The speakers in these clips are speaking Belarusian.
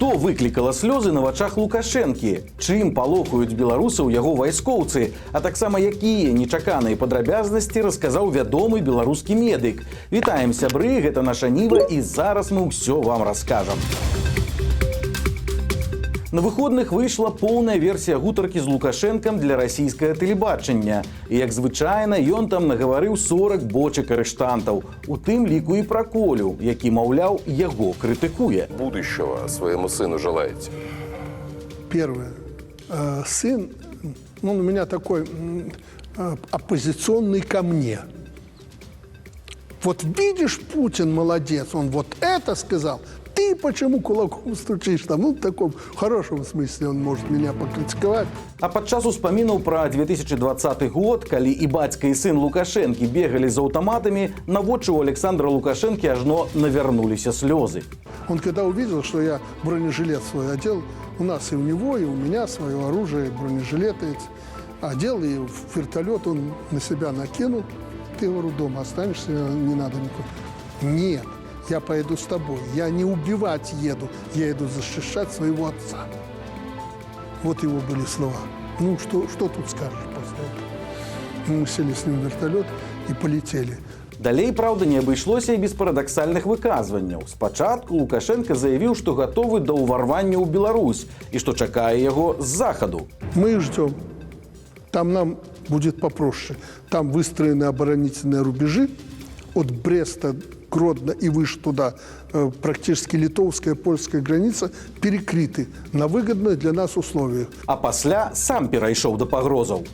Што выклікала слёзы на вачах Лукашэнкі? Чым палохаюць беларусаў яго вайскоўцы? А таксама якія нечаканыя падрабязнасці расказаў вядомы беларускі медык. Вітаем, сябры, гэта наша Ніва, і зараз мы ўсё вам раскажам. На выходных выйшла поўная версія гутаркі з Лукашэнкам для расійскага тэлебачання. І, як звычайна, ён там нагаварыў 40 бочак арыштантаў, у тым ліку і пра Колю, які, маўляў, яго крытыкуе. Будущего своему сыну желаете? Первое. Сын, он у меня такой оппозиционный ко мне. Вот видишь, Путин молодец, он вот это сказал. Ты почему кулаком стучишь там? Ну, в таком хорошем смысле он может меня покритиковать. А падчас успамінаў пра 2020 год, калі і бацька, і сын Лукашэнкі бегалі з аўтаматамі, на вочы у Александра Лукашэнкі ажно навярнуліся слёзы. Он когда увидел, что я бронежилет свой одел, у нас и у него, и у меня свое оружие, бронежилеты одел, и в вертолет он на себя накинул. Ты, говорю, дома останешься, не надо никуда. Нет. Я поеду с тобой. Я не убивать еду, я еду защищать своего отца. Вот его были слова. Ну, что тут скажешь после этого? Мы сели с ним в вертолет и полетели. Далей, правда, не абышлося і без парадаксальных выказванняў. Спачатку Лукашенко заявіў, што гатовы да ўварвання ў Беларусь і што чакае яго з захаду. Мы их ждем. Там нам будет попроще. Там выстроены оборонительные рубежи от Бреста, Гродно и выше туда, практически литовская, польская граница, перекрыты на выгодных для нас условиях. А пасля сам перайшоў да пагрозаў.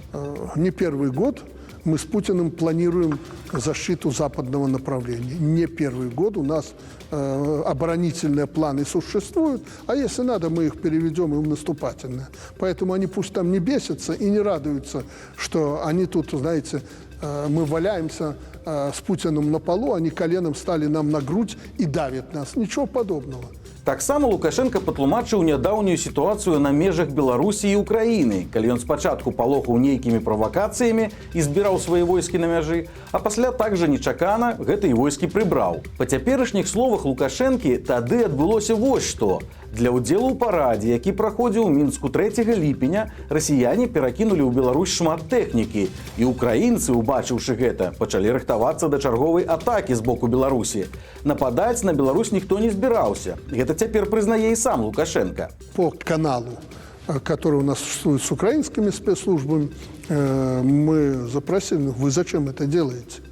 Не первый год мы с Путиным планируем защиту западного направления. Не первый год у нас оборонительные планы существуют, а если надо, мы их переведем и в наступательные. Поэтому они пусть там не бесятся и не радуются, что они тут, знаете, мы валяемся с Путиным на полу, они коленом стали нам на грудь и давят нас. Ничего подобного. Таксама Лукашенко патлумачыў нядаўнюю сітуацыю на межах Беларусі і Украіны, калі ён спачатку палохаў нейкімі правакацыямі і збіраў свае войскі на мяжы, а пасля так жа нечакана гэтыя войскі прыбраў. Па цяперашніх словах Лукашэнкі тады адбылося вось што. Для ўдзелу ў парадзе, які праходзіў у Мінску 3 ліпеня, расіяне перакінулі ў Беларусь шмат тэхнікі, і украінцы, убачыўшы гэта, пачалі рыхтавацца да чарговай атакі з боку Беларусі. Нападаць на Беларусь ніхто не збіраўся. Гэта цяпер прызнае і сам Лукашенко. По каналу, который у нас существует с украинскими спецслужбами, мы запросили, вы зачем это делаете?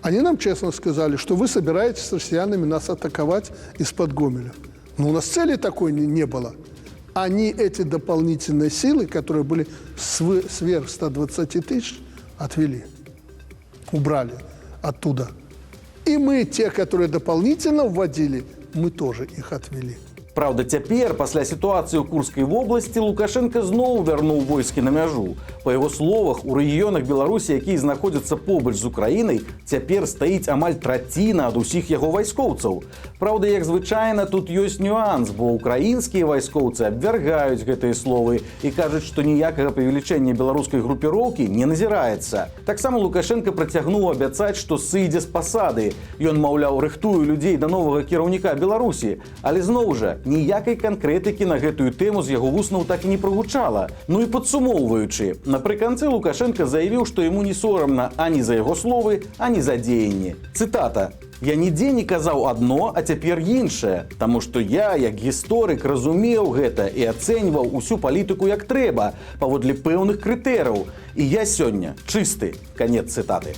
Они нам честно сказали, что вы собираетесь с россиянами нас атаковать из-под Гомеля. Но у нас цели такой не было. Они эти дополнительные силы, которые были сверх 120 тысяч, отвели, убрали оттуда. И мы, те, которые дополнительно вводили, мы тоже их отвели. Праўда, цяпер, пасля сітуацыі ў Курскай вобласці, Лукашенко зноў вярнуў войскі на мяжу. Па яго словах, у рэгіёнах Беларусі, якія знаходзяцца побач з Украінай, цяпер стаіць амаль траціна ад усіх яго вайскоўцаў. Праўда, як звычайна, тут ёсць нюанс, бо украінскія вайскоўцы абвяргаюць гэтыя словы і кажуць, што ніякага павелічэння беларускай групіроўкі не назіраецца. Таксама Лукашенко працягнуў абяцаць, што сыдзе з пасады. Ён, маўляў, рыхтуе людзей да новага кіраўніка Беларусі, але зноў жа, ніякай канкрэтыкі на гэтую тэму з яго вуснаў так і не прагучала. Ну і падсумоўваючы, напрыканцы Лукашенко заявіў, што яму не сорамна ані за яго словы, ані за дзеянні. Цытата: «Я нідзе не казаў адно, а цяпер іншае, таму што я, як гісторык, разумеў гэта і ацэньваў усю палітыку як трэба, паводле пэўных крытэрыяў. І я сёння чысты». Канец цытаты.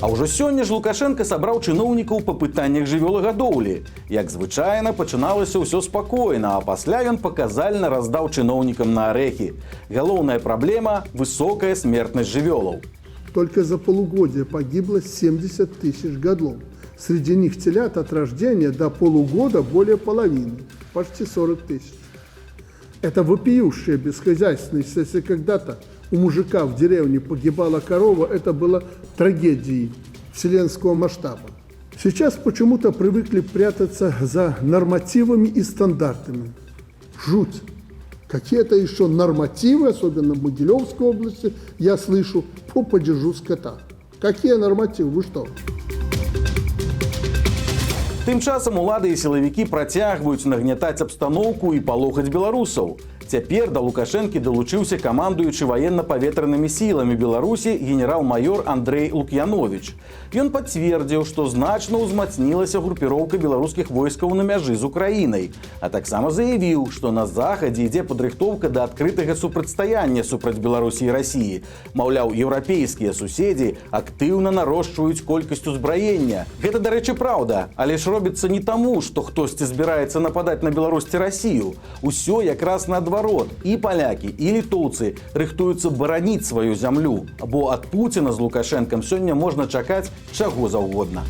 А ўжо сёння ж Лукашенко сабраў чыноўнікаў па пытаннях жывёлагадоўлі. Як звычайна, пачыналася ўсё спакойна, а пасля ён паказальна раздаў чыноўнікам на арэхі. Галоўная праблема – высокая смертнасць жывёлаў. Только за полугодие погибло 70 тысяч годлов. Среди них телят от рождения до полугода более половины, почти 40 тысяч. Это вопиющая бесхозяйственность. Если когда-то у мужика в деревне погибала корова, это было трагедией вселенского масштаба. Сейчас почему-то привыкли прятаться за нормативами и стандартами. Жуть. Какие-то еще нормативы, особенно в Могилевской области, я слышу, по падежу скота. Какие нормативы? Вы что? Тым часам улады і сілавікі працягваюць нагнятаць абстаноўку і палохаць беларусаў. Цяпер да Лукашэнкі далучыўся камандуючы ваенна-паветранымі сіламі Беларусі генерал-маёр Андрэй Лук'яновіч. Ён пацвердзіў, што значна ўзмацнілася групіроўка беларускіх войскаў на мяжы з Украінай, а таксама заявіў, што на захадзе ідзе падрыхтоўка да адкрытага супрацьстаяння супраць Беларусі і Расіі. Маўляў, еўрапейскія суседзі актыўна нарошчваюць колькасць узбраення. Гэта, дарэчы, праўда, але ж робіцца не таму, што хтосьці збіраецца нападаць на Беларусь ці Расію. Усё якраз наадварот. І палякі, і літоўцы рыхтуюцца бараніць сваю зямлю, бо ад Пуціна з Лукашэнкам сёння можна чакаць чаго заўгодна.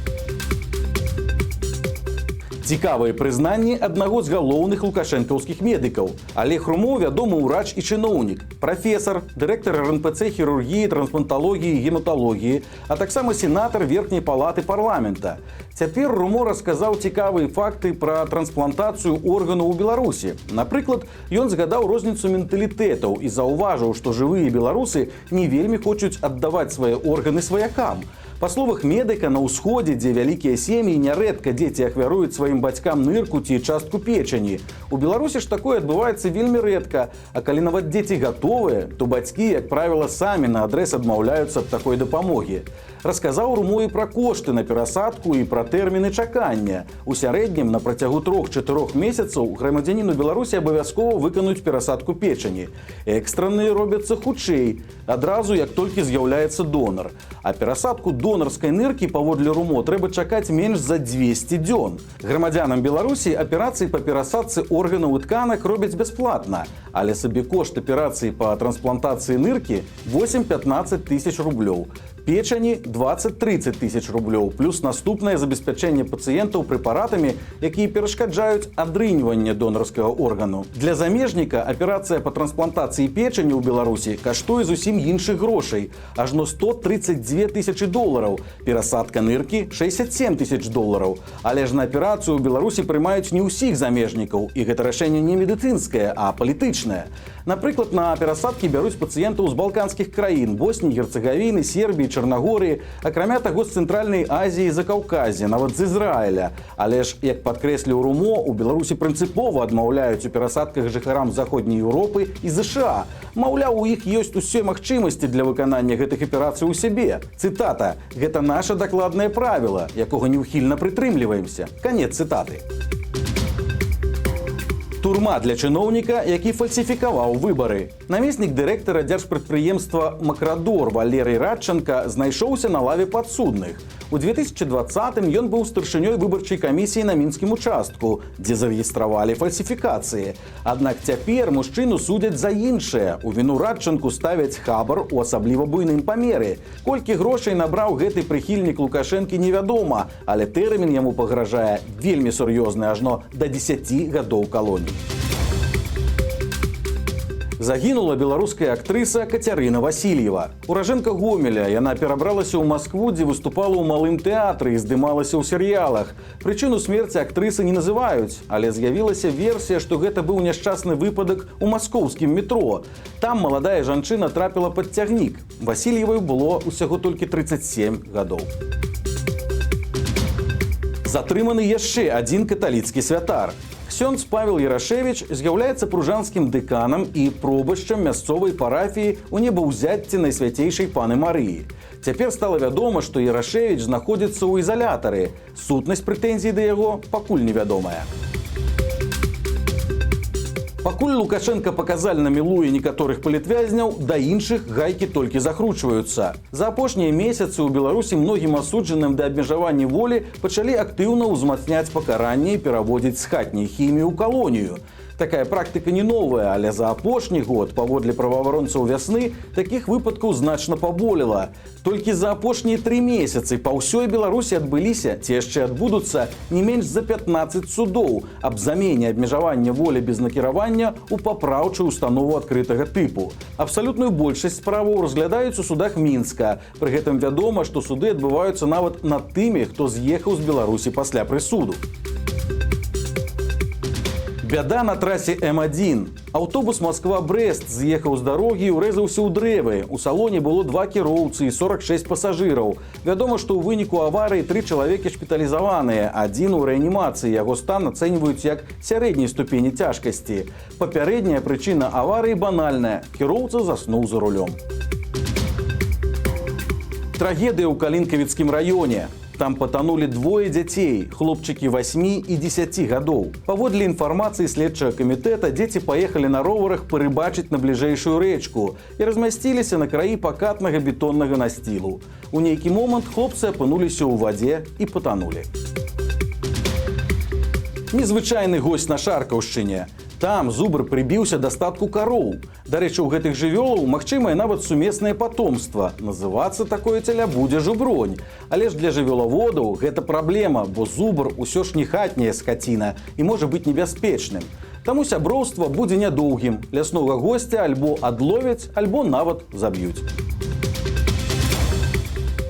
Цікавыя прызнанні аднаго з галоўных лукашэнкаўскіх медыкаў. Олег Румоў вядомы ўрач і чыноўнік, прафесар, дырэктар РНПЦ хірургіі, транспланталогіі і гематалогіі, а таксама сенатар Верхняй палаты парламента. Цяпер Румо расказаў цікавыя факты пра трансплантацыю органаў у Беларусі. Напрыклад, ён згадаў розніцу менталітэтаў і заўважыў, што жывыя беларусы не вельмі хочуць аддаваць свае органы сваякам. Па словах медыка, на ўсходзе, дзе вялікія сем'і, нярэдка дзеці ахвяруюць сваім бацькам нырку ці частку печані. У Беларусі ж такое адбываецца вельмі рэдка, а калі нават дзеці гатовыя, то бацькі, як правіла, самі на адрес адмаўляюцца ад такой дапамогі. Расказаў Румо і пра кошты на перасадку і пра тэрміны чакання. У сярэднім на працягу 3-4 месяцаў грамадзяніну Беларусі абавязкова выканаюць перасадку печані. Экстранныя робяцца хутчэй, адразу як толькі з'яўляецца донар. А перасадку донарскай ныркі, паводле Румо, трэба чакаць менш за 200 дзён. Грамадзянам Беларусі аперацыі па перасадцы органаў і тканак робяць бясплатна, але сабекошт аперацыі па трансплантацыі ныркі 8-15 тысяч рублёў. Печані 20-30 тысяч рублёў, плюс наступнае забеспячэнне пацыентаў прэпаратамі, якія перашкаджаюць адрыньванне донарскага органу. Для замежніка аперацыя па трансплантацыі печані ў Беларусі каштуе зусім іншых грошай, ажно 132 тысячы долараў, перасадка ныркі 67 тысяч долараў. Але ж на аперацыю ў Беларусі прымаюць не ўсіх замежнікаў, і гэта рашэнне не медыцынскае, а палітычнае. Напрыклад, на перасадкі бяруць пацыентаў з балканскіх краін, Босніі, Герцагавіны, Сербіі, Чарнагорыі, акрамя таго з Цэнтральнай Азіі і Закаўказья, нават з Ізраіля. Але ж, як падкрэсліў Румо, у Беларусі прынцыпова адмаўляюць у перасадках жыхарам Заходняй Еўропы і ЗША. Маўляў, у іх ёсць усе магчымасці для выканання гэтых аперацый у сябе. Цытата: «Гэта наша дакладнае правіла, якога неўхільна прытрымліваемся». Канец цытаты. Турма для чыноўніка, які фальсіфікаваў выбары. Намеснік дырэктара дзяржпрадпрыемства «Макрадор» Валерый Радченко знайшоўся на лаве падсудных. У 2020-м ён быў старшынёй выбарчай камісіі на мінскім участку, дзе зарэгістравалі фальсіфікацыі. Аднак цяпер мужчыну судзяць за іншае. У віну Радченку ставяць хабар у асабліва буйным памеры. Колькі грошай набраў гэты прыхільнік Лукашэнкі, невядома, але тэрмін яму пагражае вельмі сур'ёзны, ажно да 10 гадоў калоніі. Загінула беларуская актрыса Кацярына Васильева. Уражэнка Гомеля, яна перабралася ў Маскву, дзе выступала ў малым тэатры і здымалася ў серыялах. Прычыну смерці актрысы не называюць, але з'явілася версія, што гэта быў няшчасны выпадак у маскоўскім метро. Там маладая жанчына трапіла пад цягнік. Васильевай было ўсяго толькі 37 гадоў. Затрыманы яшчэ адзін каталіцкі святар. Ксёндз Павел Ярашевіч з'яўляецца пружанскім дэканам і пробашчам мясцовай парафіі ў небаўзяцці Найсвяцейшай Паны Марыі. Цяпер стала вядома, што Ярашевіч знаходзіцца ў ізалятары. Сутнасць прэтэнзій да яго пакуль невядомая. Пакуль Лукашенко паказальна мілуе некаторых палітвязняў, да іншых гайкі толькі закручваюцца. За апошнія месяцы ў Беларусі многім асуджаным да абмежавання волі пачалі актыўна ўзмацняць пакаранне і пераводзіць з хатняй хіміі ў калонію. Такая практыка не новая, але за апошні год, паводле праваабаронцаў вясны, такіх выпадкаў значна паболела. Толькі за апошнія 3 месяцы па ўсёй Беларусі адбыліся, ці яшчэ адбудуцца, не менш за 15 судоў аб замене абмежавання волі без накіравання ў папраўчую установу адкрытага тыпу. Абсалютную большасць справаў разглядаюць у судах Мінска. Пры гэтым вядома, што суды адбываюцца нават над тымі, хто з'ехаў з Беларусі пасля прысуду. Бяда на трасе М1. Аўтобус Москва-Брэст з'ехаў з дарогі і ўрэзаўся ў дрэвы. У салоне было 2 кіроўцы і 46 пасажыраў. Вядома, што ў выніку аварыі 3 чалавекі шпіталізаваныя. Адзін у рэанімацыі. Яго стан ацэньваюць як сярэдняй ступені цяжкасці. Папярэдняя прычына аварыі банальная. Кіроўца заснуў за рулём. Трагедыя ў Калінкавіцкім раёне. Там патанулі 2 дзяцей, хлопчыкі 8 і 10 гадоў. Паводле інфармацыі следчага камітэта, дзеці паехалі на роварах парыбачыць на бліжэйшую рэчку і размясціліся на краі пакатнага бетоннага насцілу. У нейкі момант хлопцы апынуліся ў вадзе і патанулі. Незвычайны госць на Шаркаўшчыне. Там зубр прыбіўся да статку кароў. Дарэчы, у гэтых жывёлаў магчымае нават сумеснае патомства. Называцца такое цяля будзе жубронь. Але ж для жывёлаводаў гэта праблема, бо зубр усё ж не хатняя скаціна і можа быць небяспечным. Таму сяброўства будзе нядоўгім. Ляснога госця альбо адловяць, альбо нават заб'юць.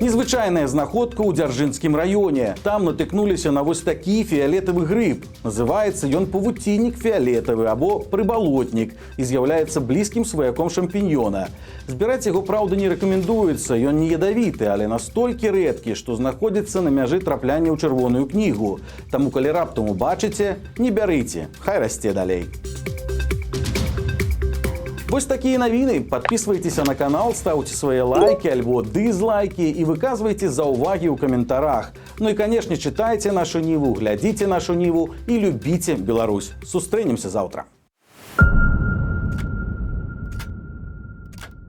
Незвычайная знаходка ў Дзяржынскім раёне. Там натыкнуліся на вось такі фіялетавы грыб. Называецца ён павуціннік фіялетавы або прыбалотнік і з'яўляецца блізкім сваяком шампіньёна. Збіраць яго, праўда, не рэкамендуецца, ён не ядавіты, але настолькі рэдкі, што знаходзіцца на мяжы трапляння ў чырвоную кнігу. Таму, калі раптам убачыце, не бярыце, хай расце далей. Вось такія навіны. Подписывайтеся на канал, ставьте свои лайки альбо дизлайки и выказывайте заўвагі ў каментарах. Ну и, конечно, читайте нашу Ниву, глядите нашу Ниву и любите Беларусь. Сустрэнемся завтра.